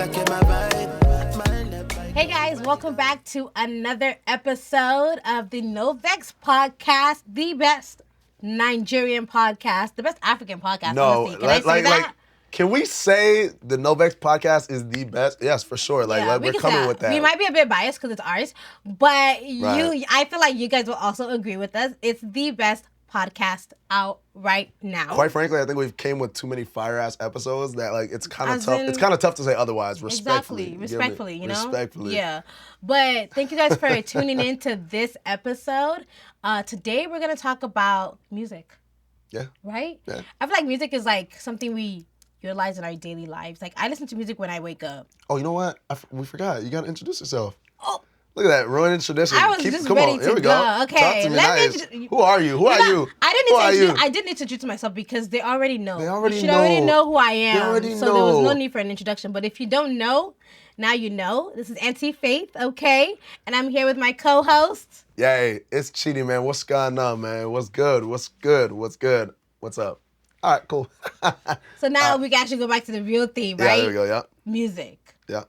Hey guys, welcome back to another episode of the NoVexPodcast, the best Nigerian podcast, the best African podcast, honestly. Can I say that? Can we say the NoVexPodcast is the best? Yes, for sure. We're coming with that. We might be a bit biased because it's ours, but I feel like you guys will also agree with us. It's the best podcast out right now. Quite frankly, I think we've came with too many fire-ass episodes that it's kind of tough. It's kind of tough to say otherwise. Respectfully. Respectfully, you know? Respectfully. Yeah. But thank you guys for tuning in to this episode. Today we're going to talk about music. Yeah. Right? Yeah. I feel like music is like something we utilize in our daily lives. Like, I listen to music when I wake up. Oh, you know what? We forgot. You got to introduce yourself. Oh. Look at that, ruining tradition. I was just ready to go. Okay, let me. Who are you? Who are you? I didn't introduce myself because they already know. You should already know who I am. They already know. So there was no need for an introduction. But if you don't know, now you know. This is Auntie Faith, okay? And I'm here with my co-host. Yay, it's Chidi, man. What's going on, man? What's good? What's good? What's good? What's up? All right, cool. So now we can actually go back to the real theme, right? Yeah, there we go, yeah. Music. Yeah.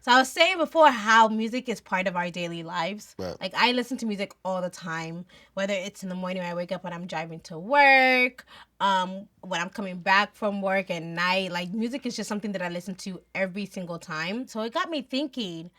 So I was saying before how music is part of our daily lives. Right. Like, I listen to music all the time, whether it's in the morning when I wake up, when I'm driving to work, when I'm coming back from work at night. Like, music is just something that I listen to every single time. So it got me thinking,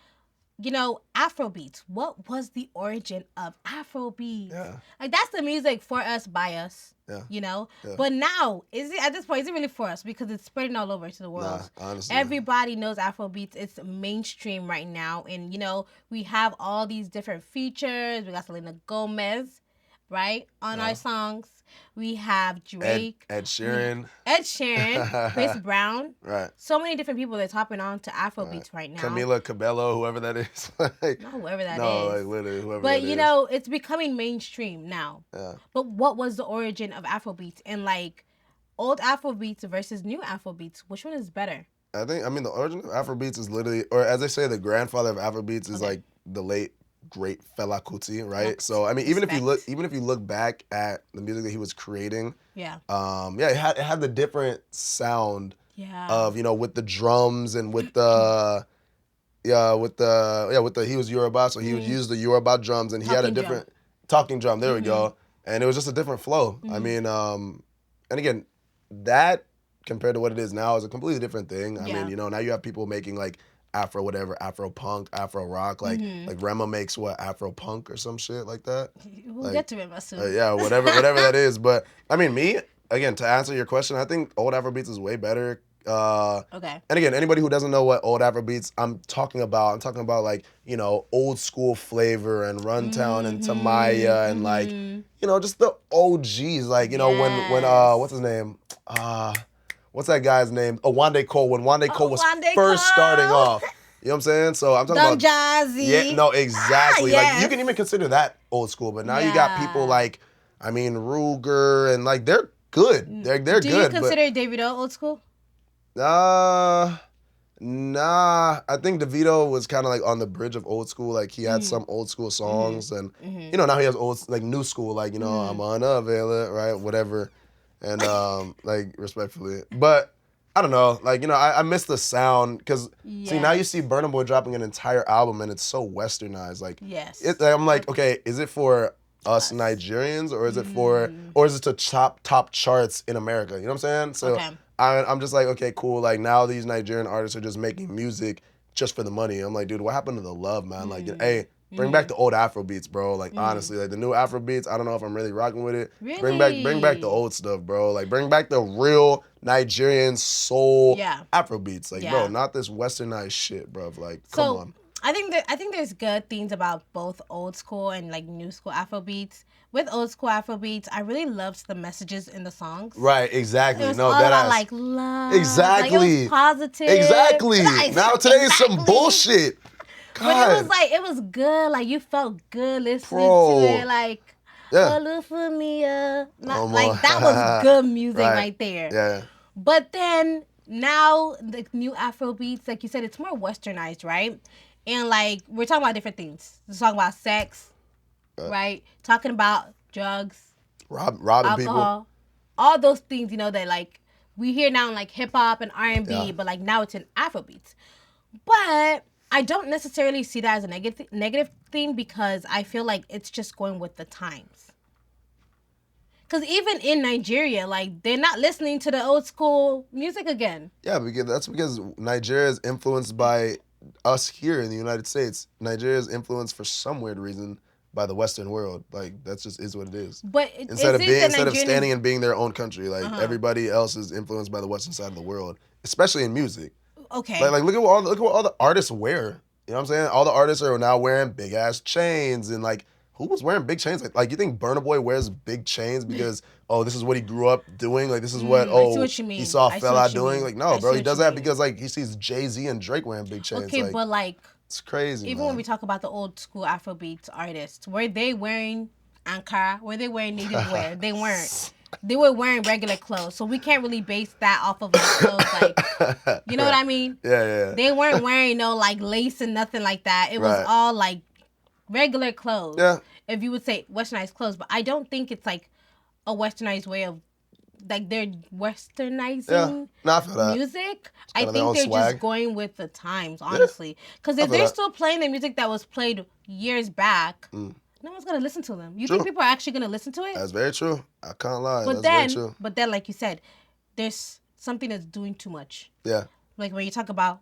you know, Afrobeats. What was the origin of Afrobeats? Yeah. Like, that's the music for us, by us. Yeah. You know? Yeah. But now, at this point, is it really for us? Because it's spreading all over to the world. Nah, honestly. Everybody knows Afrobeats. It's mainstream right now. And, you know, we have all these different features. We got Selena Gomez, right, on our songs. We have Drake. Ed Sheeran. Chris Brown. Right. So many different people that's hopping on to Afrobeats right now. Camila Cabello, whoever that is. Not whoever that is. No, like literally whoever that is. But, you know, it's becoming mainstream now. Yeah. But what was the origin of Afrobeats? And, like, old Afrobeats versus new Afrobeats, which one is better? The origin of Afrobeats is literally, or as they say, the grandfather of Afrobeats is like the late great Fela Kuti, right? So I mean, even if you look back at the music that he was creating, it had the different sound of, you know, with the drums and with the he was Yoruba, so he would use the Yoruba drums, and he had a different talking drum. There we go, and it was just a different flow. I mean, and again, that compared to what it is now is a completely different thing. I mean, you know, now you have people making like Afro whatever, Afro punk, Afro rock, like Rema makes Afro punk or some shit like that. We'll get to Rema soon. Yeah, whatever that is. But I mean, to answer your question, I think old Afrobeats is way better. Okay. And again, anybody who doesn't know what old Afrobeats I'm talking about like, you know, old school flavor and Runtown and Tamaya and like, you know, just the OGs, like, you know, when what's his name? What's that guy's name? Wande Cole. When Wande Cole was first starting off. You know what I'm saying? So I'm talking about Jazzy. Yeah, no, exactly. Yes. Like, you can even consider that old school, but now you got people like, I mean, Ruger, and like they're good. They're good. Do you consider Davido old school? Nah. I think Davido was kind of like on the bridge of old school. Like, he had some old school songs, and you know, now he has new school. Like, you know, I'm unavailable, right? Whatever. And like, respectfully, but I don't know, like, you know, I miss the sound, because see, now you see Burna Boy dropping an entire album and it's so westernized. Like, I'm like, okay, is it for us Nigerians, or is it or is it to top charts in America? You know what I'm saying? So I'm just like, okay, cool. Like, now these Nigerian artists are just making music just for the money. I'm like, dude, what happened to the love, man? Like, hey, bring back the old Afrobeats, bro. Like, honestly, like the new Afrobeats, I don't know if I'm really rocking with it. Really? Bring back the old stuff, bro. Like, bring back the real Nigerian soul Afrobeats. Like, bro, not this westernized shit, bro. Like, come on. I think there's good things about both old school and like new school Afrobeats. With old school Afrobeats, I really loved the messages in the songs. Right, exactly. It was all about like love. Exactly. Like, it was positive. Exactly. Now today's some bullshit. God. But it was good. Like, you felt good listening to it. Like, look for me. Like, that was good music right there. Yeah. But then now the new Afrobeats, like you said, it's more westernized, right? And like, we're talking about different things. We're talking about sex, right? Talking about drugs, robbing alcohol, people, all those things, you know, that like we hear now in like hip hop and R&B, but like now it's in Afrobeats. But I don't necessarily see that as a negative thing because I feel like it's just going with the times. Because even in Nigeria, like they're not listening to the old school music again. Yeah, because Nigeria is influenced by us here in the United States. Nigeria is influenced for some weird reason by the Western world. Like that just is what it is. But Instead is of it being the instead of Nigerian standing is and being their own country, like everybody else is influenced by the Western side of the world, especially in music. okay? Like look at what all the artists wear. You know what I'm saying? All the artists are now wearing big ass chains and like who was wearing big chains? Like you think Burna Boy wears big chains because this is what he grew up doing? Like this is what I see what you mean. he saw I see Fela what you doing? mean. Like no, I bro, see he what does you that mean. because like he sees Jay-Z and Drake wearing big chains. Okay, like, but like it's crazy. even man. when we talk about the old school Afrobeats artists, were they wearing Ankara? Were they wearing native wear? They weren't. They were wearing regular clothes, so we can't really base that off of like clothes. Like, you know what I mean? Yeah. They weren't wearing no like lace and nothing like that. It was Right. all like regular clothes. Yeah. If you would say westernized clothes, but I don't think it's like a westernized way of like they're westernizing No, I feel that. music. I kinda their think own they're swag. just going with the times, honestly. Because if feel they're that. still playing the music that was played years back, no one's gonna listen to them. You think True. people are actually gonna listen to it? That's very true. I can't lie. But That's very then, true. like you said, there's something that's doing too much. Yeah. Like when you talk about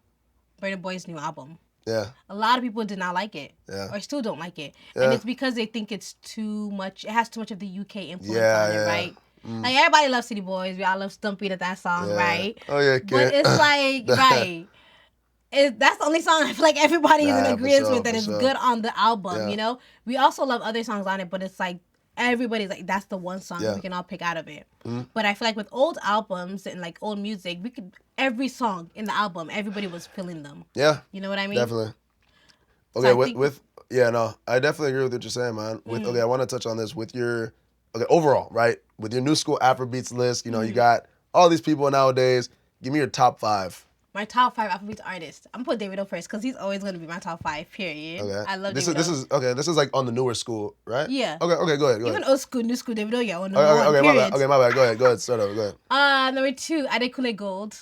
Burna Boy's new album, Yeah. a lot of people did not like it, Yeah. or still don't like it, Yeah. and it's because they think it's too much. It has too much of the UK influence Yeah, on it, yeah. right? Like everybody loves City Boys. We all love Stumpy to that song, Yeah. right? Oh yeah, But it's like right. That's the only song I feel like everybody is in Nah, for agreement sure, with that for is sure. good on the album. Yeah. You know, we also love other songs on it, but it's like everybody's like that's the one song Yeah. we can all pick out of it. But I feel like with old albums and like old music, we could every song in the album, everybody was feeling them. Yeah. You know what I mean? Definitely. So Okay, I with think- with yeah, no, I definitely agree with what you're saying, man. Okay, I want to touch on this with your overall, right? With your new school Afrobeats list, you know, you got all these people nowadays. Give me your top 5. My top 5 Afrobeats artists. I'm gonna put Davido first because he's always gonna be my top 5. Period. Okay, I love this Davido. is okay. This is like on the newer school, right? Yeah. Okay, go ahead. Even old school, new school, Davido, yeah, on Okay, number one. my Period. bad. Okay, my bad. Go ahead. Start over. Go ahead. Number 2, Adekunle Gold.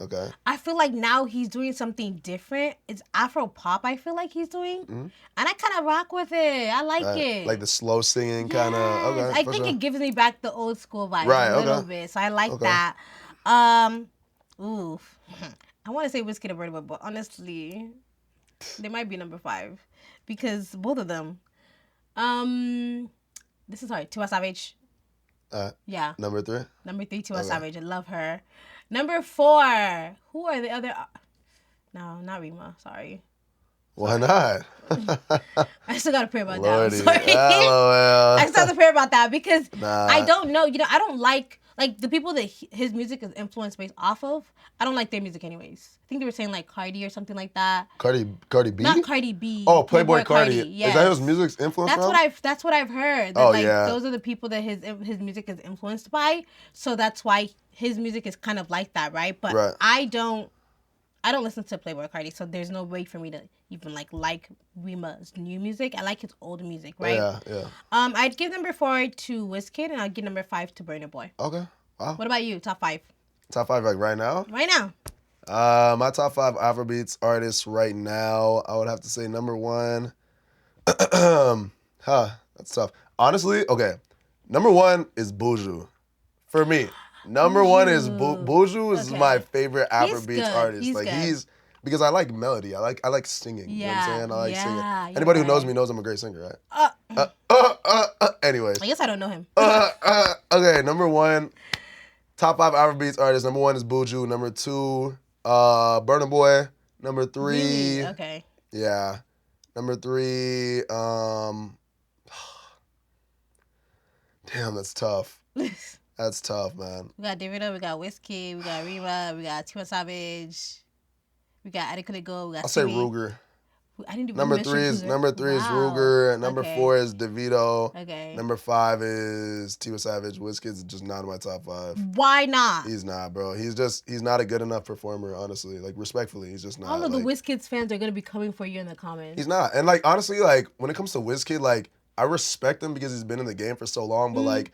Okay. I feel like now he's doing something different. It's Afro pop. I feel like he's doing, and I kind of rock with it. I like it. Like the slow singing kind of. Yes. Okay. I for think sure. it gives me back the old school vibe Right, a little okay. bit. So I like Okay. that. Oof. I want to say Whiskey the Bird, but honestly, they might be number 5 because both of them. This is hard. Tiwa Savage. Yeah. Number 3. Number 3, Tiwa Savage. I love her. Number 4. Who are the other? No, not Rima. Sorry. Why not? I still gotta pray about Lordy. that. I'm sorry. LOL. I still have to pray about that because Nah. I don't know. You know, I don't like the people that his music is influenced based off of. I don't like their music anyways. I think they were saying like Cardi or something like that. Cardi B? Not Cardi B. Oh, Playboy Cardi. Yes. Is that his music's influence That's from? that's what I've heard. That, Oh, like, yeah. those are the people that his music is influenced by. So that's why his music is kind of like that, right? But Right. I don't listen to Playboy Cardi, so there's no way for me to even like Rima's new music. I like his old music, right? Yeah. I'd give number 4 to Wizkid, and I'd give number 5 to Burna Boy. Okay. Wow. What about you? Top 5 Top 5 like right now? right now. My top 5 Afrobeats artists right now, I would have to say number 1. That's tough. Honestly, okay. Number 1 is Buju. For me. Number 1 is Buju is Okay. my favorite He's Afrobeats good. artist. He's like good. he's because I like melody. I like singing. You know what I'm saying? I like Yeah, singing. you're Anybody who knows right. me knows I'm a great singer, right? Anyways. I guess I don't know him. Okay, number 1, top 5 Afrobeats artists. Number 1 is Buju. Number 2, Burna Boy. Number 3, Really? Okay. yeah. Number 3, damn, that's tough. That's tough, man. We got Davido, we got Wizkid, we got Rima, we got Tiwa Savage, we got Adekunle Gold, we got I'll say Simi. Ruger. I didn't even Number mention 3 is Wow. Ruger. Number Okay. 4 is Davido. Okay. Number 5 is Tiwa Savage. Wizkid's just not in my top 5. Why not? He's not, bro. He's not a good enough performer, honestly. Like, respectfully, he's just not. All of the like, Wizkids fans are gonna be coming for you in the comments. He's not. And, like, honestly, like, when it comes to Wizkid, like, I respect him because he's been in the game for so long, but, like,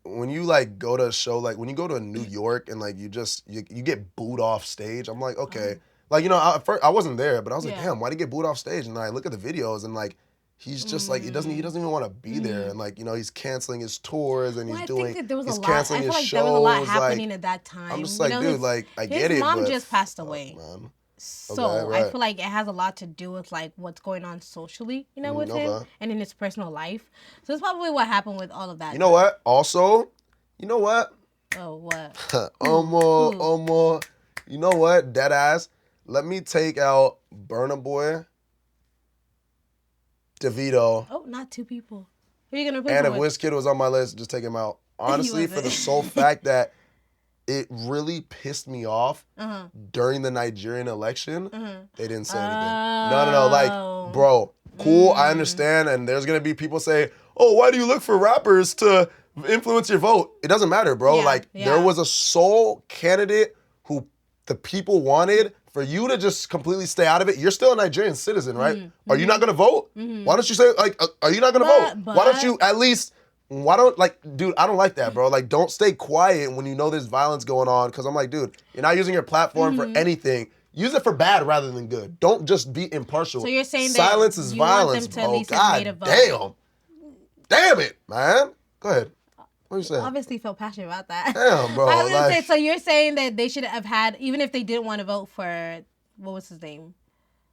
when you, like, go to a show, like, when you go to New York and, like, you get booed off stage, I'm like, okay. Like, at first I wasn't there, but I was like, Yeah. damn, why'd he get booed off stage? And I look at the videos and like, he's just like, he doesn't even want to be there. And like, he's canceling his tours and Well, he's I doing, think that there was a he's lot. I canceling feel his like shows. there was a lot happening like, at that time. I'm just like, dude, like, I get it. His mom but just passed away. Man. So Okay, right. I feel like it has a lot to do with like what's going on socially, with him and in his personal life. So it's probably what happened with all of that. You know what? Also, you know what? Oh, what? Omo. You know what? Dead ass. Let me take out Burna Boy, DeVito. Oh, not two people. Who are you gonna replace And him if with? Wizkid was on my list, just take him out. Honestly, for the sole fact that it really pissed me off during the Nigerian election. They didn't say anything. No. Like, bro, cool, I understand. And there's going to be people say, oh, why do you look for rappers to influence your vote? It doesn't matter, bro. There was a sole candidate who the people wanted. For you to just completely stay out of it, you're still a Nigerian citizen, right? Are you not going to vote? Why don't you say, like, are you not going to vote? Why don't you at least... dude, I don't like that, bro. Like, don't stay quiet when you know there's violence going on. Because I'm like, dude, you're not using your platform for anything. Use it for bad rather than good. Don't just be impartial. So you're saying silence that is you violence, want them to bro. at least have God made a vote. damn it, man. Go ahead. What are you saying? Obviously feel passionate about that. Damn, bro. I was gonna say, so you're saying that they should have had, even if they didn't want to vote for, what was his name?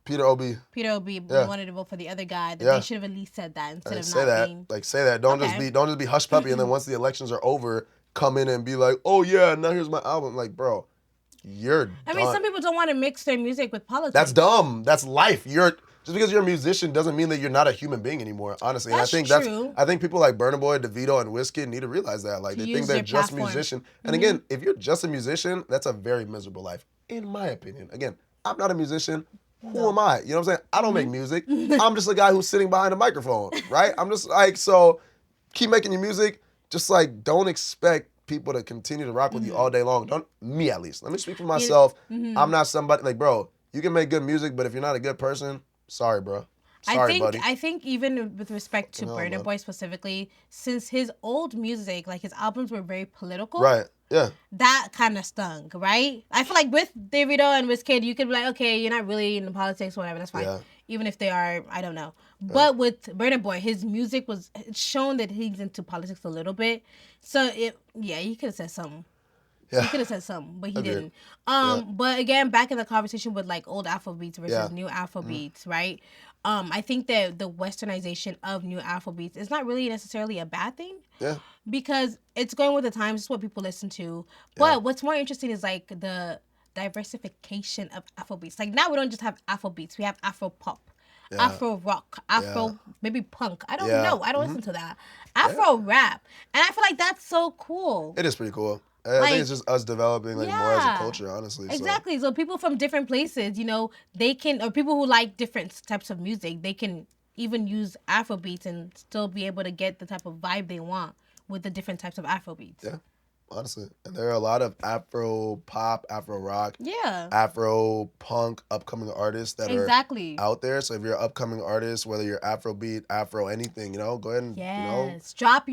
Peter O.B. Wanted to vote for the other guy. That they should have at least said that instead of not being. Say that. Don't just be hush puppy. And then once the elections are over, come in and be like, oh yeah, now here's my album. Like, bro, you're done. I mean, some people don't want to mix their music with politics. That's dumb. That's life. Just because you're a musician doesn't mean that you're not a human being anymore. Honestly, That's and I think true. I think people like Burna Boy, DeVito, and Wizkid need to realize that. Like, they think they're just musicians. And again, if you're just a musician, that's a very miserable life, in my opinion. Again, I'm not a musician. Who am I? You know what I'm saying? I don't make music. I'm just a guy who's sitting behind a microphone, right? I'm just like, so keep making your music. Just like, don't expect people to continue to rock with you all day long. Me at least. Let me speak for myself. I'm not somebody, like, bro, you can make good music, but if you're not a good person, sorry, bro. Sorry, buddy. I think even with respect to Burna Boy specifically, since his old music, like his albums were very political. Right. Yeah. That kind of stung, right? I feel like with Davido and Wizkid, you could be like, okay, you're not really into politics, whatever, that's fine. Yeah. Even if they are, I don't know. But with Burna Boy, his music was shown that he's into politics a little bit. So he could have said something. Yeah. He could have said something, but he didn't. But again, back in the conversation with like old Afrobeats versus new Afrobeats, right? I think that the westernization of new Afrobeats is not really necessarily a bad thing. Yeah. Because it's going with the times, it's what people listen to. But what's more interesting is like the diversification of Afrobeats. Like now we don't just have Afrobeats, we have Afro pop, Afro rock, Afro maybe punk. I don't know. I don't listen to that. Afro rap. And I feel like that's so cool. It is pretty cool. I think it's just us developing more as a culture, honestly. Exactly. So people from different places, they can, or people who like different types of music, they can even use Afrobeats and still be able to get the type of vibe they want with the different types of Afrobeats. Yeah, honestly. And there are a lot of Afro pop, Afro rock, Afro punk upcoming artists that are out there. So if you're an upcoming artist, whether you're Afrobeat, Afro anything, go ahead and drop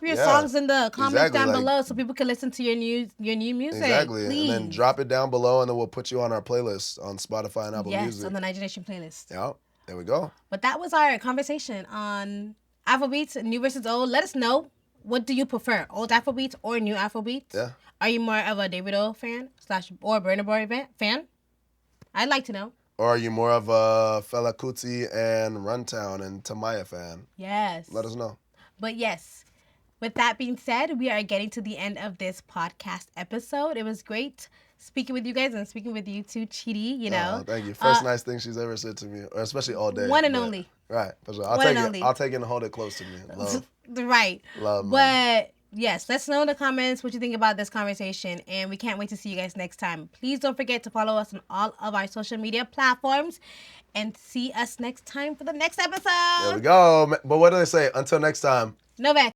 your songs in the comments down below so people can listen to your new music. Exactly. Please. And then drop it down below and then we'll put you on our playlist on Spotify and Apple Music. Yes, on the Nigerian playlist. Yeah. There we go. But that was our conversation on Afrobeats, new versus old. Let us know, what do you prefer, old Afrobeats or new Afrobeats? Yeah. Are you more of a Davido fan or Burna Boy fan? I'd like to know. Or are you more of a Fela Kuti and Runtown and Tamaya fan? Yes. Let us know. But yes, with that being said, we are getting to the end of this podcast episode. It was great speaking with you guys and speaking with you too, Chidi, thank you. First nice thing she's ever said to me, or especially all day. One and only. Right, for sure. I'll take it and hold it close to me. Love. Right. Love. But yes, let us know in the comments what you think about this conversation, and we can't wait to see you guys next time. Please don't forget to follow us on all of our social media platforms, and see us next time for the next episode. There we go. But what do they say? Until next time. NoVex.